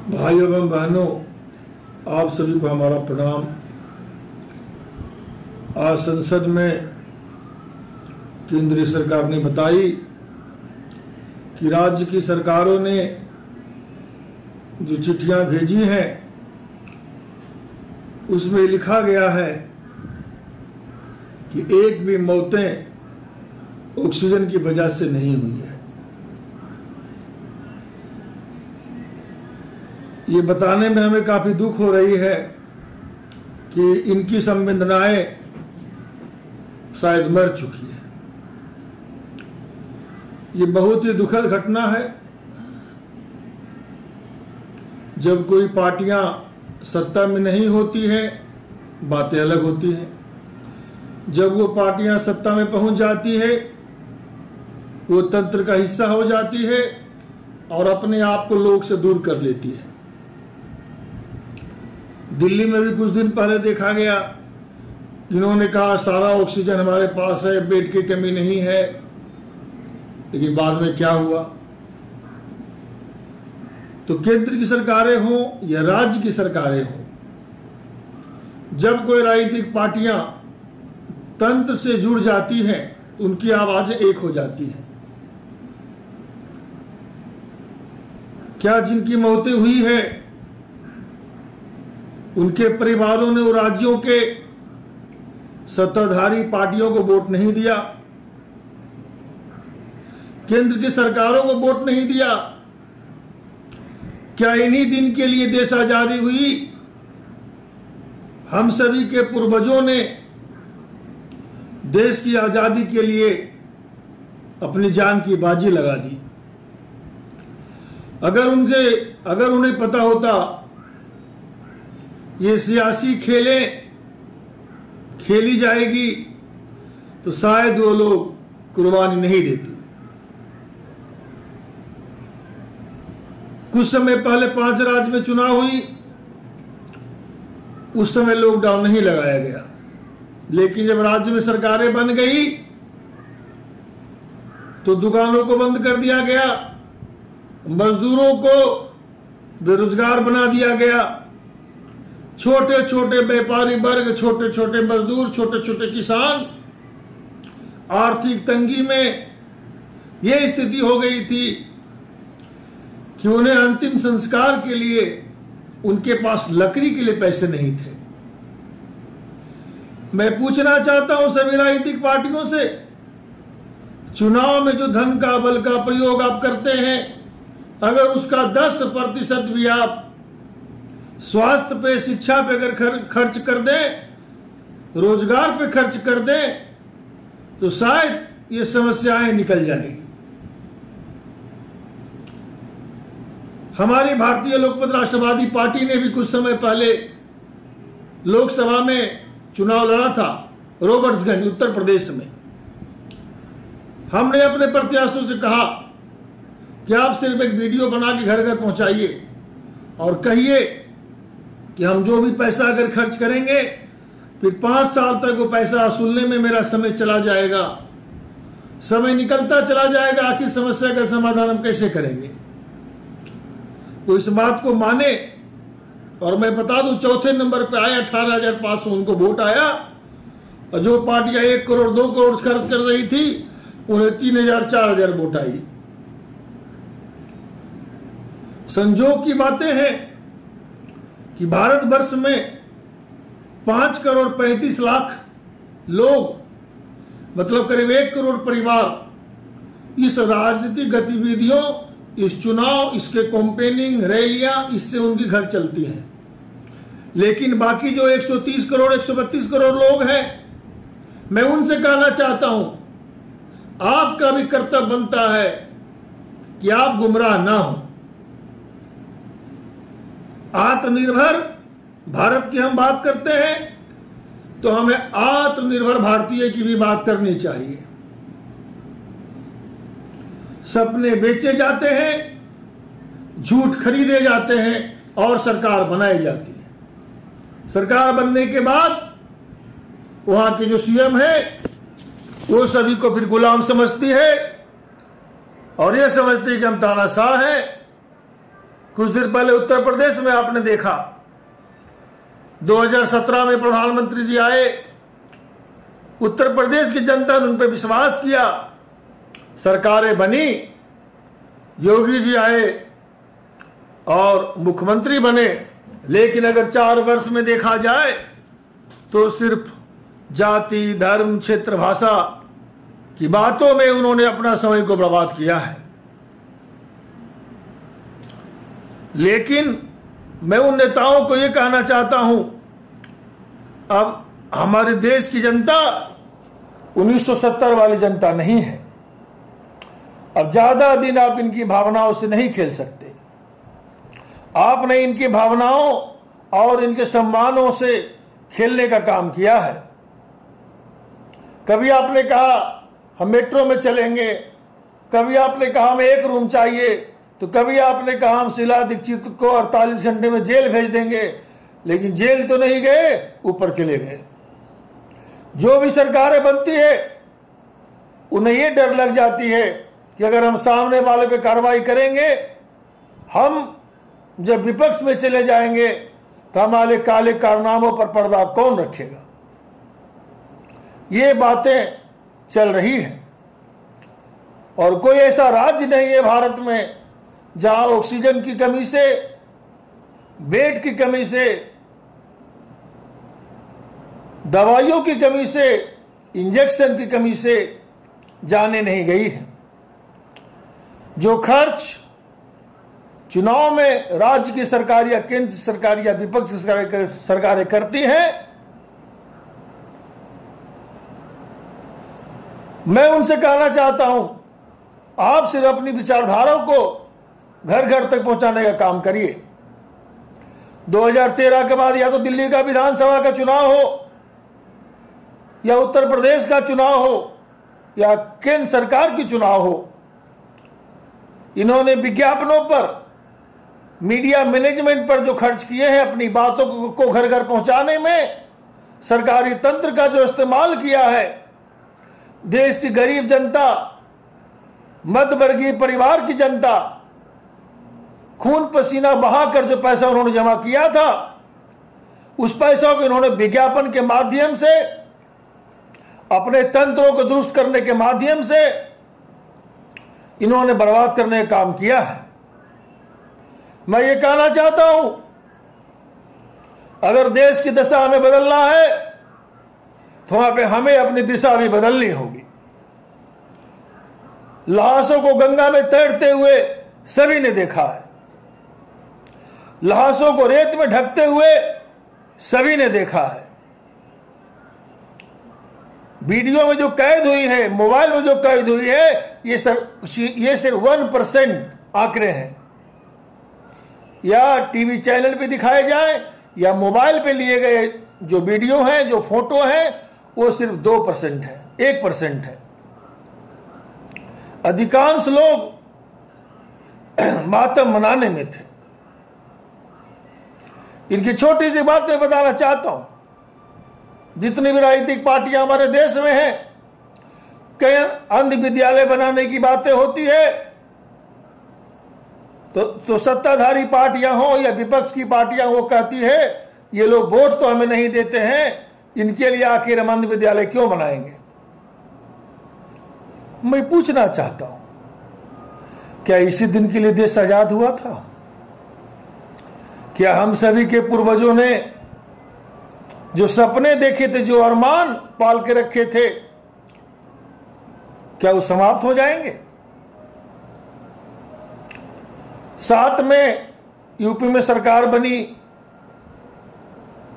भाइयों एवं बहनों, आप सभी को हमारा प्रणाम। आज संसद में केंद्रीय सरकार ने बताई कि राज्य की सरकारों ने जो चिट्ठियां भेजी हैं उसमें लिखा गया है कि एक भी मौतें ऑक्सीजन की वजह से नहीं हुई है। ये बताने में हमें काफी दुख हो रही है कि इनकी संवेदनाएं शायद मर चुकी है। ये बहुत ही दुखद घटना है। जब कोई पार्टियां सत्ता में नहीं होती है, बातें अलग होती हैं। जब वो पार्टियां सत्ता में पहुंच जाती है, वो तंत्र का हिस्सा हो जाती है और अपने आप को लोग से दूर कर लेती है। दिल्ली में भी कुछ दिन पहले देखा गया, इन्होंने कहा सारा ऑक्सीजन हमारे पास है, बेड की कमी नहीं है, लेकिन बाद में क्या हुआ? तो केंद्र की सरकारें हों या राज्य की सरकारें हों, जब कोई राजनीतिक पार्टियां तंत्र से जुड़ जाती हैं, उनकी आवाजें एक हो जाती हैं। क्या जिनकी मौतें हुई है उनके परिवारों ने राज्यों के सत्ताधारी पार्टियों को वोट नहीं दिया? केंद्र की सरकारों को वोट नहीं दिया? क्या इन्हीं दिन के लिए देश आजादी हुई? हम सभी के पूर्वजों ने देश की आजादी के लिए अपनी जान की बाजी लगा दी। अगर उन्हें पता होता ये सियासी खेलें खेली जाएगी तो शायद वो लोग कुर्बानी नहीं देते। कुछ समय पहले 5 राज्य में चुनाव हुई, उस समय लॉकडाउन नहीं लगाया गया, लेकिन जब राज्य में सरकारें बन गई तो दुकानों को बंद कर दिया गया, मजदूरों को बेरोजगार बना दिया गया। छोटे छोटे व्यापारी वर्ग, छोटे छोटे मजदूर, छोटे छोटे किसान आर्थिक तंगी में यह स्थिति हो गई थी कि उन्हें अंतिम संस्कार के लिए उनके पास लकड़ी के लिए पैसे नहीं थे। मैं पूछना चाहता हूं सभी राजनीतिक पार्टियों से, चुनाव में जो धन का बल का प्रयोग आप करते हैं, अगर उसका 10% भी आप स्वास्थ्य पे, शिक्षा पे अगर खर्च कर दें, रोजगार पे खर्च कर दें, तो शायद ये समस्याएं निकल जाएगी। हमारी भारतीय लोकमत राष्ट्रवादी पार्टी ने भी कुछ समय पहले लोकसभा में चुनाव लड़ा था, रॉबर्ट्सगंज उत्तर प्रदेश में। हमने अपने प्रत्याशियों से कहा कि आप सिर्फ एक वीडियो बना के घर घर पहुंचाइए और कहिए कि हम जो भी पैसा अगर खर्च करेंगे, फिर 5 साल तक वो पैसा वसूलने में मेरा समय चला जाएगा, समय निकलता चला जाएगा। आखिर समस्या का समाधान हम कैसे करेंगे? तो इस बात को माने। और मैं बता दूं, चौथे नंबर पे आया 18,500 उनको वोट आया, और जो पार्टियां 1 करोड़ 2 करोड़ खर्च कर रही थी उन्हें 3,000 4,000 वोट आई। संजोग की बातें हैं कि भारतवर्ष में 5 करोड़ 35 लाख लोग, मतलब करीब 1 करोड़ परिवार इस राजनीतिक गतिविधियों, इस चुनाव, इसके कैंपेनिंग, रैलियां, इससे उनकी घर चलती हैं। लेकिन बाकी जो 130 करोड़ 132 करोड़ लोग हैं, मैं उनसे कहना चाहता हूं, आपका भी कर्तव्य बनता है कि आप गुमराह ना हो। आत्मनिर्भर भारत की हम बात करते हैं तो हमें आत्मनिर्भर भारतीय की भी बात करनी चाहिए। सपने बेचे जाते हैं, झूठ खरीदे जाते हैं और सरकार बनाई जाती है। सरकार बनने के बाद वहां के जो सीएम है वो सभी को फिर गुलाम समझती है और ये समझती है कि हम तानाशाह हैं कुछ देर पहले उत्तर प्रदेश में आपने देखा, 2017 में प्रधानमंत्री जी आए, उत्तर प्रदेश की जनता ने उन पर विश्वास किया, सरकारें बनी, योगी जी आए और मुख्यमंत्री बने। लेकिन अगर 4 वर्ष में देखा जाए तो सिर्फ जाति, धर्म, क्षेत्र, भाषा की बातों में उन्होंने अपना समय को बर्बाद किया है। लेकिन मैं उन नेताओं को यह कहना चाहता हूं, अब हमारे देश की जनता 1970 वाली जनता नहीं है। अब ज्यादा दिन आप इनकी भावनाओं से नहीं खेल सकते। आपने इनकी भावनाओं और इनके सम्मानों से खेलने का काम किया है। कभी आपने कहा हम मेट्रो में चलेंगे, कभी आपने कहा हमें 1 रूम चाहिए, तो कभी आपने कहा हम शीला दीक्षित को 48 घंटे में जेल भेज देंगे। लेकिन जेल तो नहीं गए, ऊपर चले गए। जो भी सरकारें बनती है उन्हें यह डर लग जाती है कि अगर हम सामने वाले पे कार्रवाई करेंगे, हम जब विपक्ष में चले जाएंगे तो हमारे काले कारनामों पर पर्दा कौन रखेगा। ये बातें चल रही है। और कोई ऐसा राज्य नहीं है भारत में जहां ऑक्सीजन की कमी से, बेड की कमी से, दवाइयों की कमी से, इंजेक्शन की कमी से जाने नहीं गई है। जो खर्च चुनाव में राज्य की सरकार या केंद्र सरकार या विपक्ष की सरकारें करती हैं, मैं उनसे कहना चाहता हूं, आप सिर्फ अपनी विचारधाराओं को घर घर तक पहुंचाने का काम करिए। 2013 के बाद या तो दिल्ली का विधानसभा का चुनाव हो, या उत्तर प्रदेश का चुनाव हो, या केंद्र सरकार की चुनाव हो, इन्होंने विज्ञापनों पर, मीडिया मैनेजमेंट पर जो खर्च किए हैं, अपनी बातों को घर घर पहुंचाने में, सरकारी तंत्र का जो इस्तेमाल किया है, देश की गरीब जनता, मध्यवर्गीय परिवार की जनता, खून पसीना बहाकर जो पैसा उन्होंने जमा किया था, उस पैसों को इन्होंने विज्ञापन के माध्यम से, अपने तंत्रों को दुरुस्त करने के माध्यम से इन्होंने बर्बाद करने का काम किया है। मैं ये कहना चाहता हूं, अगर देश की दशा हमें बदलना है तो वहां पे हमें अपनी दिशा भी बदलनी होगी। लाशों को गंगा में तैरते हुए सभी ने देखा है, लाशों को रेत में ढकते हुए सभी ने देखा है। वीडियो में जो कैद हुई है, मोबाइल में जो कैद हुई है, ये सिर्फ 1% आंकड़े हैं। या टीवी चैनल पे दिखाए जाएं या मोबाइल पे लिए गए जो वीडियो हैं, जो फोटो हैं, वो सिर्फ 2% है, 1% है। अधिकांश लोग मातम मनाने में थे। इनकी छोटी सी बात मैं बताना चाहता हूं, जितनी भी राजनीतिक पार्टियां हमारे देश में हैं, कई अंध विद्यालय बनाने की बातें होती है, तो सत्ताधारी पार्टियां हो या विपक्ष की पार्टियां, वो कहती है ये लोग वोट तो हमें नहीं देते हैं, इनके लिए आखिर हम अंध विद्यालय क्यों बनाएंगे। मैं पूछना चाहता हूं, क्या इसी दिन के लिए देश आजाद हुआ था? क्या हम सभी के पूर्वजों ने जो सपने देखे थे, जो अरमान पाल के रखे थे, क्या वो समाप्त हो जाएंगे? साथ में यूपी में सरकार बनी,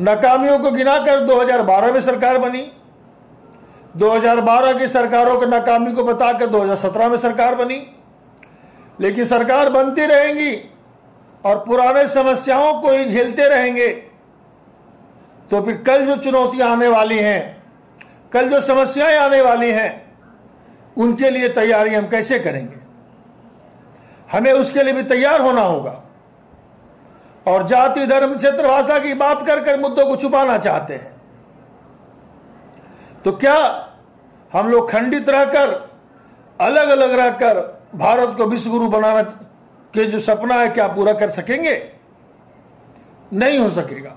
नाकामियों को गिनाकर 2012 में सरकार बनी, 2012 की सरकारों की नाकामी को बताकर 2017 में सरकार बनी। लेकिन सरकार बनती रहेंगी और पुराने समस्याओं को ही झेलते रहेंगे, तो फिर कल जो चुनौतियां आने वाली हैं, कल जो समस्याएं आने वाली हैं, उनके लिए तैयारी हम कैसे करेंगे? हमें उसके लिए भी तैयार होना होगा। और जाति, धर्म, क्षेत्र, भाषा की बात कर मुद्दों को छुपाना चाहते हैं। तो क्या हम लोग खंडित रहकर, अलग अलग रहकर भारत को विश्व गुरु बनाना कि जो सपना है क्या पूरा कर सकेंगे? नहीं हो सकेगा।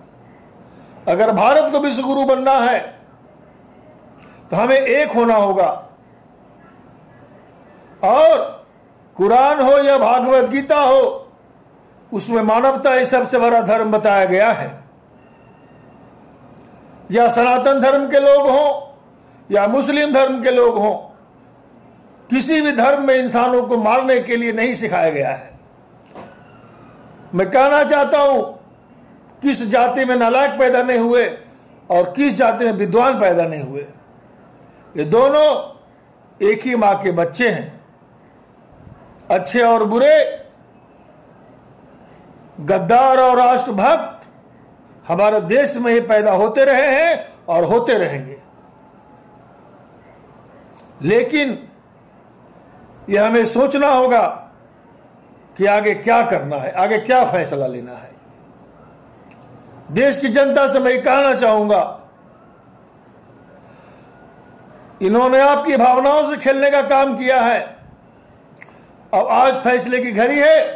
अगर भारत को विश्व गुरु बनना है तो हमें एक होना होगा, और कुरान हो या भागवत गीता हो, उसमें मानवता ही सबसे बड़ा धर्म बताया गया है। या सनातन धर्म के लोग हों या मुस्लिम धर्म के लोग हों, किसी भी धर्म में इंसानों को मारने के लिए नहीं सिखाया गया है। मैं कहना चाहता हूं, किस जाति में नालायक पैदा नहीं हुए और किस जाति में विद्वान पैदा नहीं हुए, ये दोनों एक ही मां के बच्चे हैं। अच्छे और बुरे, गद्दार और राष्ट्रभक्त हमारे देश में ही पैदा होते रहे हैं और होते रहेंगे। लेकिन यह हमें सोचना होगा कि आगे क्या करना है, आगे क्या फैसला लेना है। देश की जनता से मैं कहना चाहूंगा, इन्होंने आपकी भावनाओं से खेलने का काम किया है। अब आज फैसले की घड़ी है,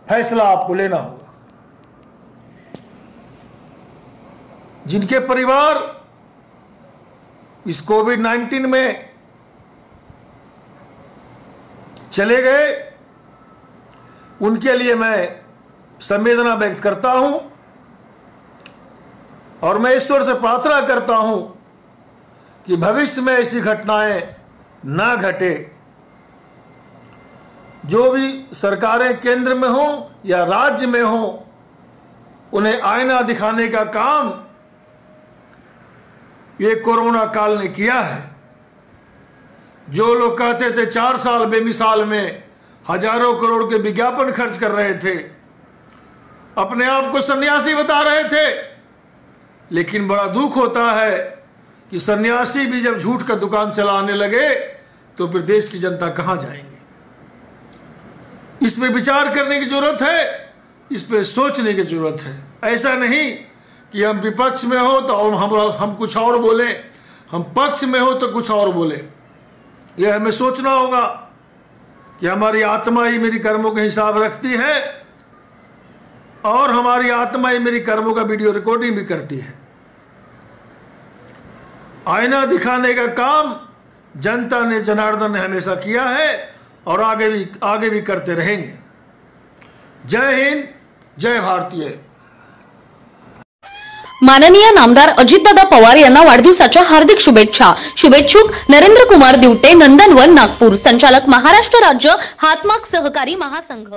फैसला आपको लेना होगा। जिनके परिवार इस कोविड-19 में चले गए, उनके लिए मैं संवेदना व्यक्त करता हूं और मैं ईश्वर से प्रार्थना करता हूं कि भविष्य में ऐसी घटनाएं ना घटे। जो भी सरकारें केंद्र में हों या राज्य में हों, उन्हें आईना दिखाने का काम ये कोरोना काल ने किया है। जो लोग कहते थे 4 साल बेमिसाल में हजारों करोड़ के विज्ञापन खर्च कर रहे थे, अपने आप को सन्यासी बता रहे थे, लेकिन बड़ा दुख होता है कि सन्यासी भी जब झूठ का दुकान चलाने लगे तो फिर देश की जनता कहां जाएंगे। इस पे विचार करने की जरूरत है, इस पे सोचने की जरूरत है। ऐसा नहीं कि हम विपक्ष में हो तो हम कुछ और बोले, हम पक्ष में हो तो कुछ और बोले। यह हमें सोचना होगा कि हमारी आत्मा ही मेरी कर्मों का हिसाब रखती है और हमारी आत्मा ही मेरी कर्मों का वीडियो रिकॉर्डिंग भी करती है। आईना दिखाने का काम जनता ने, जनार्दन ने हमेशा किया है और आगे भी करते रहेंगे। जय हिंद, जय भारतीय। माननीय नामदार अजितदादा पवार यांना वाढदिवसाच्या हार्दिक शुभेच्छा। शुभेच्छुक नरेंद्र कुमार दिवटे, नंदनवन, नागपूर। संचालक महाराष्ट्र राज्य हातमाग सहकारी महासंघ।